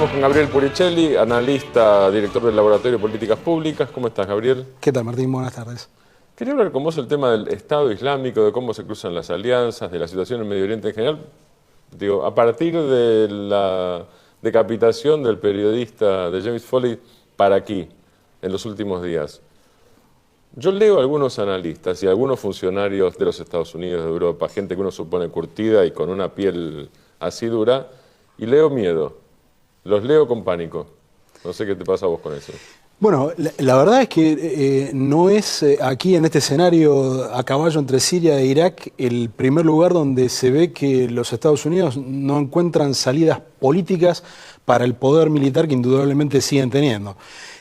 Estamos con Gabriel Puricelli, analista, director del Laboratorio de Políticas Públicas. ¿Cómo estás, Gabriel? ¿Qué tal, Martín? Buenas tardes. Quería hablar con vos el tema del Estado Islámico, de cómo se cruzan las alianzas, de la situación en Medio Oriente en general. Digo, a partir de la decapitación del periodista de James Foley para aquí, en los últimos días. Yo leo a algunos analistas y a algunos funcionarios de los Estados Unidos, de Europa, gente que uno supone curtida y con una piel así dura, y leo miedo. Los leo con pánico. No sé qué te pasa a vos con eso. Bueno, la verdad es que no es aquí en este escenario a caballo entre Siria e Irak el primer lugar donde se ve que los Estados Unidos no encuentran salidas políticas para el poder militar que indudablemente siguen teniendo.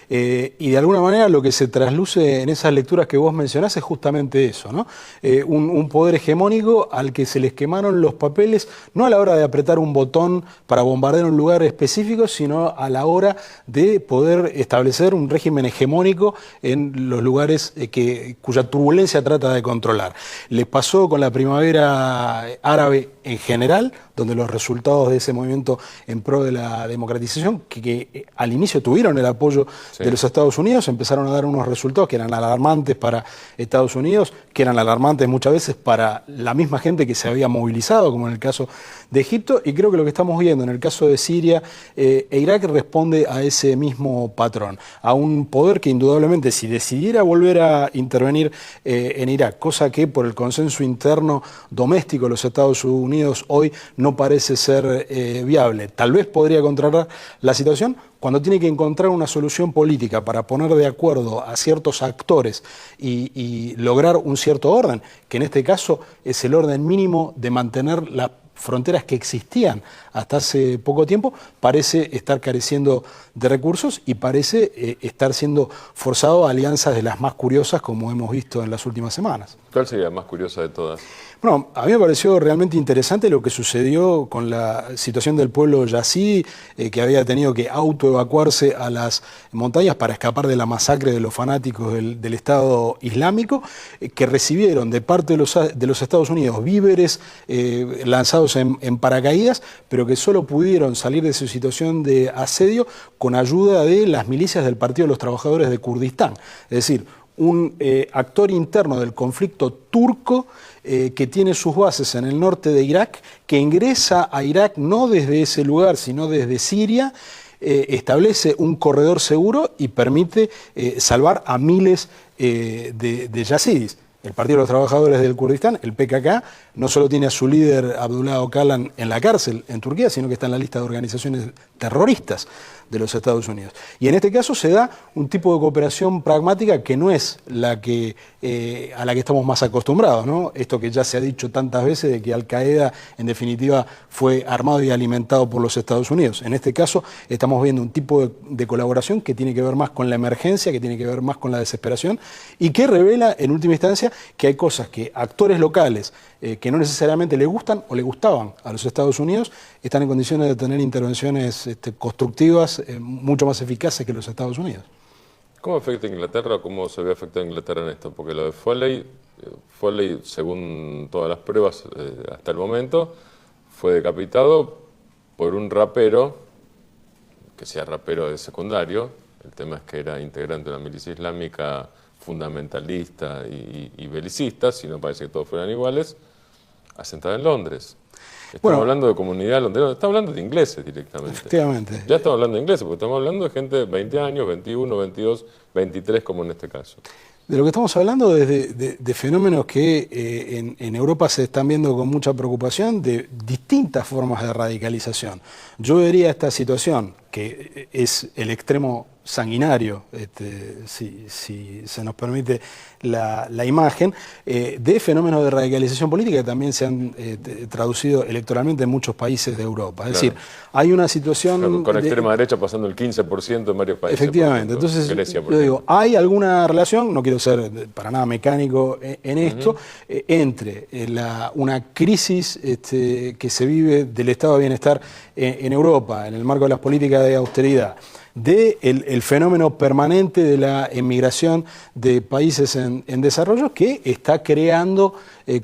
Y de alguna manera lo que se trasluce en esas lecturas que vos mencionás es justamente eso, ¿no? Un poder hegemónico al que se les quemaron los papeles, no a la hora de apretar un botón para bombardear un lugar específico, sino a la hora de poder establecer un régimen hegemónico en los lugares cuya turbulencia trata de controlar. Les pasó con la primavera árabe en general, donde los resultados de ese movimiento en pro de la democratización, que al inicio tuvieron el apoyo de los Estados Unidos, empezaron a dar unos resultados que eran alarmantes para Estados Unidos, que eran alarmantes muchas veces para la misma gente que se había movilizado, como en el caso de Egipto, y creo que lo que estamos viendo en el caso de Siria e Irak responde a ese mismo patrón, a un poder que indudablemente si decidiera volver a intervenir en Irak, cosa que por el consenso interno doméstico de los Estados Unidos hoy no parece ser viable, tal vez podría controlar la situación cuando tiene que encontrar una solución política para poner de acuerdo a ciertos actores y lograr un cierto orden, que en este caso es el orden mínimo de mantener las fronteras que existían hasta hace poco tiempo, parece estar careciendo de recursos y parece estar siendo forzado a alianzas de las más curiosas como hemos visto en las últimas semanas. ¿Cuál sería la más curiosa de todas? Bueno, a mí me pareció realmente interesante lo que sucedió con la situación del pueblo yazidí, que había tenido que autoevacuarse a las montañas para escapar de la masacre de los fanáticos del Estado Islámico, que recibieron de parte de los Estados Unidos víveres lanzados en paracaídas, pero que solo pudieron salir de su situación de asedio con ayuda de las milicias del Partido de los Trabajadores de Kurdistán. Es decir, un actor interno del conflicto turco que tiene sus bases en el norte de Irak, que ingresa a Irak no desde ese lugar, sino desde Siria, establece un corredor seguro y permite salvar a miles de yazidis. El Partido de los Trabajadores del Kurdistán, el PKK, no solo tiene a su líder Abdullah Öcalan en la cárcel en Turquía, sino que está en la lista de organizaciones terroristas de los Estados Unidos. Y en este caso se da un tipo de cooperación pragmática que no es la que, a la que estamos más acostumbrados, ¿no? Esto que ya se ha dicho tantas veces de que Al-Qaeda en definitiva fue armado y alimentado por los Estados Unidos. En este caso estamos viendo un tipo de colaboración que tiene que ver más con la emergencia, que tiene que ver más con la desesperación y que revela en última instancia que hay cosas que actores locales que no necesariamente le gustan o le gustaban a los Estados Unidos, están en condiciones de tener intervenciones constructivas mucho más eficaces que los Estados Unidos. ¿Cómo afecta a Inglaterra o cómo se ve afectada Inglaterra en esto? Porque lo de Foley, según todas las pruebas hasta el momento, fue decapitado por un rapero, que sea rapero de secundario, el tema es que era integrante de una milicia islámica fundamentalista y belicista, si no parece que todos fueran iguales, asentada en Londres. Estamos hablando de comunidad londinense, estamos hablando de ingleses directamente. Efectivamente. Ya estamos hablando de ingleses, porque estamos hablando de gente de 20 años, 21, 22, 23, como en este caso. De lo que estamos hablando es de fenómenos que en Europa se están viendo con mucha preocupación, de distintas formas de radicalización. Yo vería esta situación, que es el extremo sanguinario, si se nos permite la imagen, de fenómenos de radicalización política que también se han traducido electoralmente en muchos países de Europa. Es decir, hay una situación... Con extrema derecha pasando el 15% en varios países. Efectivamente. Entonces, Grecia, yo digo, hay alguna relación, no quiero ser para nada mecánico en esto, entre una crisis que se vive del estado de bienestar en Europa, en el marco de las políticas de austeridad, del fenómeno permanente de la emigración de países en desarrollo que está creando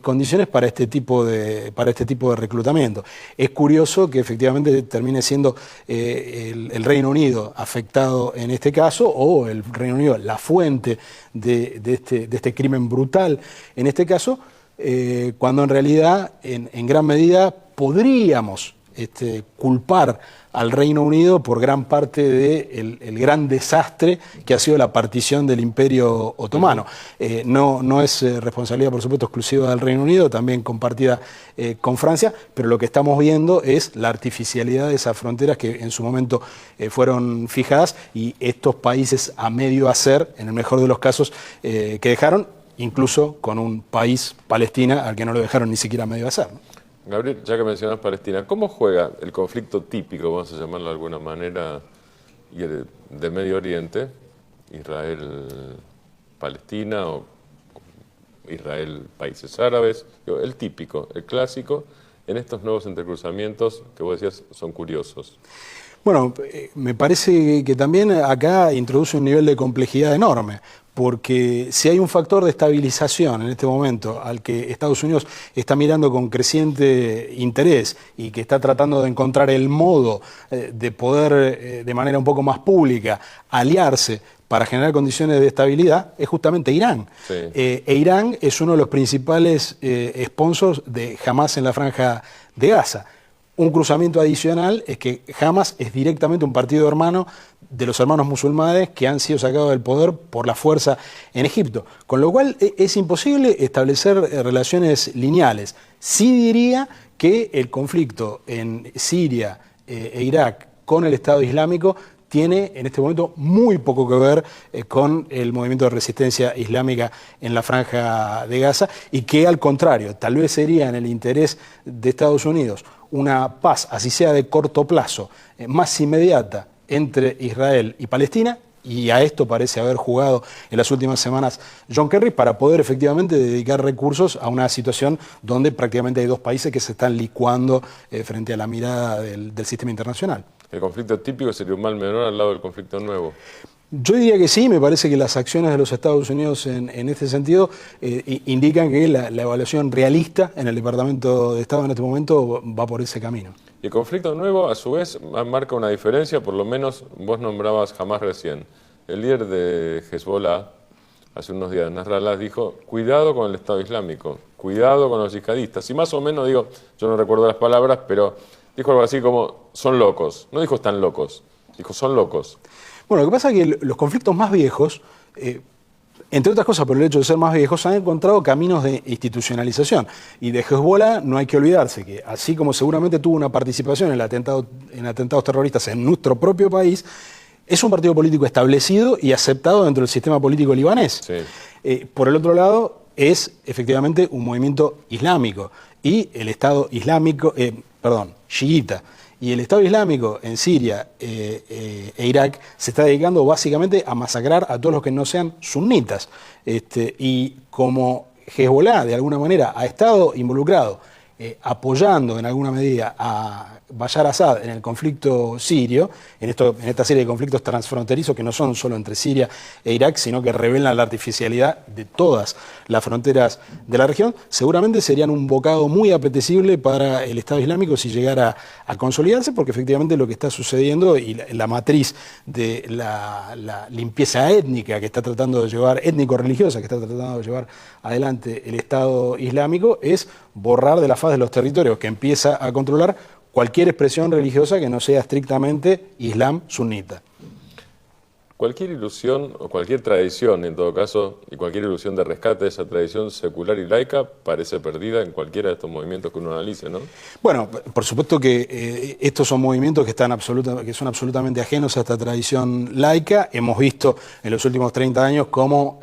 condiciones para este tipo de reclutamiento. Es curioso que efectivamente termine siendo el Reino Unido afectado en este caso, o el Reino Unido la fuente de este crimen brutal en este caso, cuando en realidad en gran medida podríamos culpar al Reino Unido por gran parte del gran desastre que ha sido la partición del Imperio Otomano. No es responsabilidad, por supuesto, exclusiva del Reino Unido, también compartida con Francia, pero lo que estamos viendo es la artificialidad de esas fronteras que en su momento fueron fijadas, y estos países a medio hacer, en el mejor de los casos, que dejaron, incluso con un país, Palestina, al que no lo dejaron ni siquiera a medio hacer, ¿no? Gabriel, ya que mencionas Palestina, ¿cómo juega el conflicto típico, vamos a llamarlo de alguna manera, de Medio Oriente, Israel-Palestina o Israel-países árabes, el típico, el clásico, en estos nuevos entrecruzamientos que vos decías son curiosos? Bueno, me parece que también acá introduce un nivel de complejidad enorme, porque si hay un factor de estabilización en este momento al que Estados Unidos está mirando con creciente interés y que está tratando de encontrar el modo de poder de manera un poco más pública aliarse para generar condiciones de estabilidad, es justamente Irán. Sí. Irán es uno de los principales sponsors de Hamas en la Franja de Gaza. Un cruzamiento adicional es que Hamas es directamente un partido hermano de los hermanos musulmanes que han sido sacados del poder por la fuerza en Egipto. Con lo cual es imposible establecer relaciones lineales. Sí diría que el conflicto en Siria e Irak con el Estado Islámico tiene en este momento muy poco que ver con el movimiento de resistencia islámica en la Franja de Gaza, y que al contrario, tal vez sería en el interés de Estados Unidos una paz, así sea de corto plazo, más inmediata entre Israel y Palestina, y a esto parece haber jugado en las últimas semanas John Kerry para poder efectivamente dedicar recursos a una situación donde prácticamente hay dos países que se están licuando frente a la mirada del sistema internacional. ¿El conflicto típico sería un mal menor al lado del conflicto nuevo? Yo diría que sí. Me parece que las acciones de los Estados Unidos en este sentido indican que la evaluación realista en el Departamento de Estado en este momento va por ese camino. Y el conflicto nuevo, a su vez, marca una diferencia, por lo menos vos nombrabas Hamas recién. El líder de Hezbollah, hace unos días, Nasrallah, dijo, cuidado con el Estado Islámico, cuidado con los yihadistas. Y más o menos, yo no recuerdo las palabras, pero dijo algo así como, son locos. No dijo están locos, dijo son locos. Bueno, lo que pasa es que los conflictos más viejos, entre otras cosas por el hecho de ser más viejos, han encontrado caminos de institucionalización. Y de Hezbollah no hay que olvidarse que, así como seguramente tuvo una participación en atentados terroristas en nuestro propio país, es un partido político establecido y aceptado dentro del sistema político libanés. Sí. Por el otro lado, es efectivamente un movimiento islámico, y el Estado Islámico, chiita. Y el Estado Islámico en Siria e Irak se está dedicando básicamente a masacrar a todos los que no sean sunitas. Y como Hezbollah de alguna manera ha estado involucrado apoyando en alguna medida a Bashar Assad en el conflicto sirio, en esta serie de conflictos transfronterizos que no son solo entre Siria e Irak, sino que revelan la artificialidad de todas las fronteras de la región, seguramente serían un bocado muy apetecible para el Estado Islámico si llegara a consolidarse, porque efectivamente lo que está sucediendo y la matriz de la limpieza étnica que está tratando de llevar, étnico-religiosa que está tratando de llevar adelante el Estado Islámico, es borrar de la faz de los territorios que empieza a controlar cualquier expresión religiosa que no sea estrictamente islam sunita. Cualquier ilusión o cualquier tradición, en todo caso, y cualquier ilusión de rescate de esa tradición secular y laica parece perdida en cualquiera de estos movimientos que uno analice, ¿no? Bueno, por supuesto que estos son movimientos que son absolutamente ajenos a esta tradición laica. Hemos visto en los últimos 30 años cómo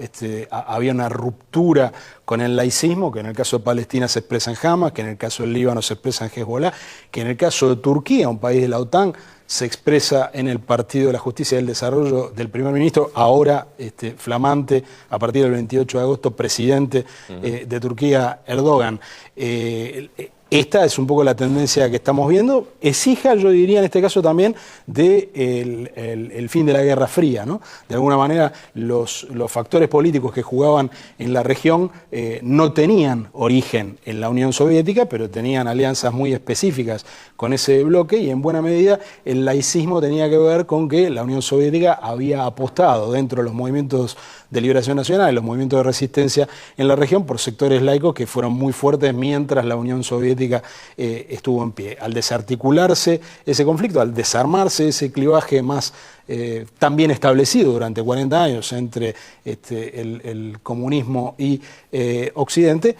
había una ruptura con el laicismo, que en el caso de Palestina se expresa en Hamas, que en el caso del Líbano se expresa en Hezbollah, que en el caso de Turquía, un país de la OTAN, se expresa en el Partido de la Justicia y del Desarrollo del primer ministro, ahora flamante, a partir del 28 de agosto, presidente de Turquía, Erdogan. Esta es un poco la tendencia que estamos viendo. Es hija, yo diría en este caso también, del el fin de la Guerra Fría, ¿no? De alguna manera, los factores políticos que jugaban en la región no tenían origen en la Unión Soviética, pero tenían alianzas muy específicas con ese bloque, y en buena medida el laicismo tenía que ver con que la Unión Soviética había apostado dentro de los movimientos de liberación nacional, los movimientos de resistencia en la región, por sectores laicos que fueron muy fuertes mientras la Unión Soviética estuvo en pie. Al desarticularse ese conflicto, al desarmarse ese clivaje más tan bien establecido durante 40 años entre el comunismo y Occidente,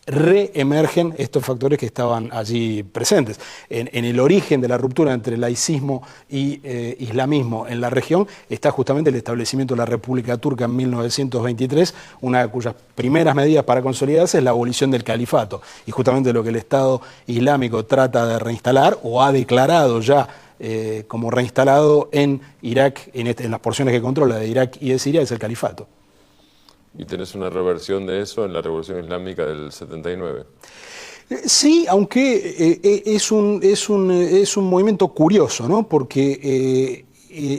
reemergen estos factores que estaban allí presentes. En el origen de la ruptura entre laicismo y islamismo en la región está justamente el establecimiento de la República Turca en 1923, una de cuyas primeras medidas para consolidarse es la abolición del califato, y justamente lo que el Estado Islámico trata de reinstalar, o ha declarado ya como reinstalado en Irak, en las porciones que controla de Irak y de Siria, es el califato. Y tenés una reversión de eso en la Revolución Islámica del 79. Sí, aunque es un movimiento curioso, ¿no? Porque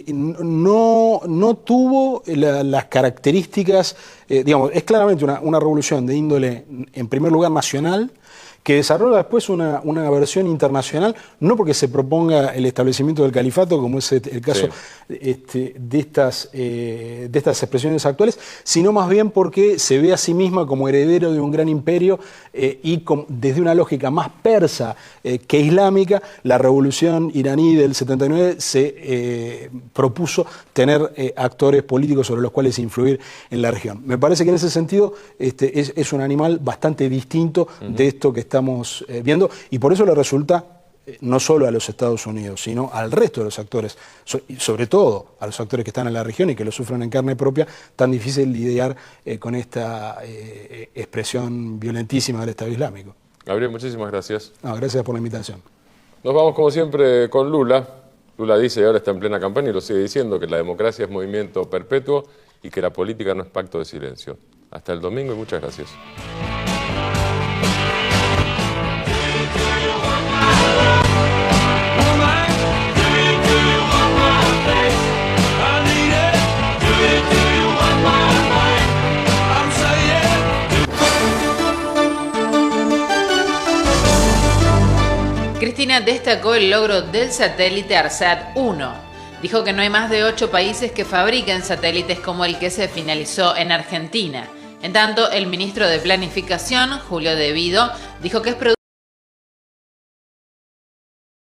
no tuvo las características, digamos, es claramente una revolución de índole, en primer lugar, nacional, que desarrolla después una versión internacional, no porque se proponga el establecimiento del califato, como es el caso de estas expresiones actuales, sino más bien porque se ve a sí misma como heredero de un gran imperio y desde una lógica más persa que islámica. La revolución iraní del 79 se propuso tener actores políticos sobre los cuales influir en la región. Me parece que en ese sentido es un animal bastante distinto de esto que estamos viendo, y por eso le resulta no solo a los Estados Unidos, sino al resto de los actores, sobre todo a los actores que están en la región y que lo sufren en carne propia, tan difícil lidiar con esta expresión violentísima del Estado Islámico. Gabriel, muchísimas gracias. No, gracias por la invitación. Nos vamos como siempre con Lula. Lula dice, y ahora está en plena campaña y lo sigue diciendo, que la democracia es movimiento perpetuo y que la política no es pacto de silencio. Hasta el domingo y muchas gracias. Cristina destacó el logro del satélite ARSAT-1. Dijo que no hay más de 8 países que fabriquen satélites como el que se finalizó en Argentina. En tanto, el ministro de Planificación, Julio De Vido, dijo que es producto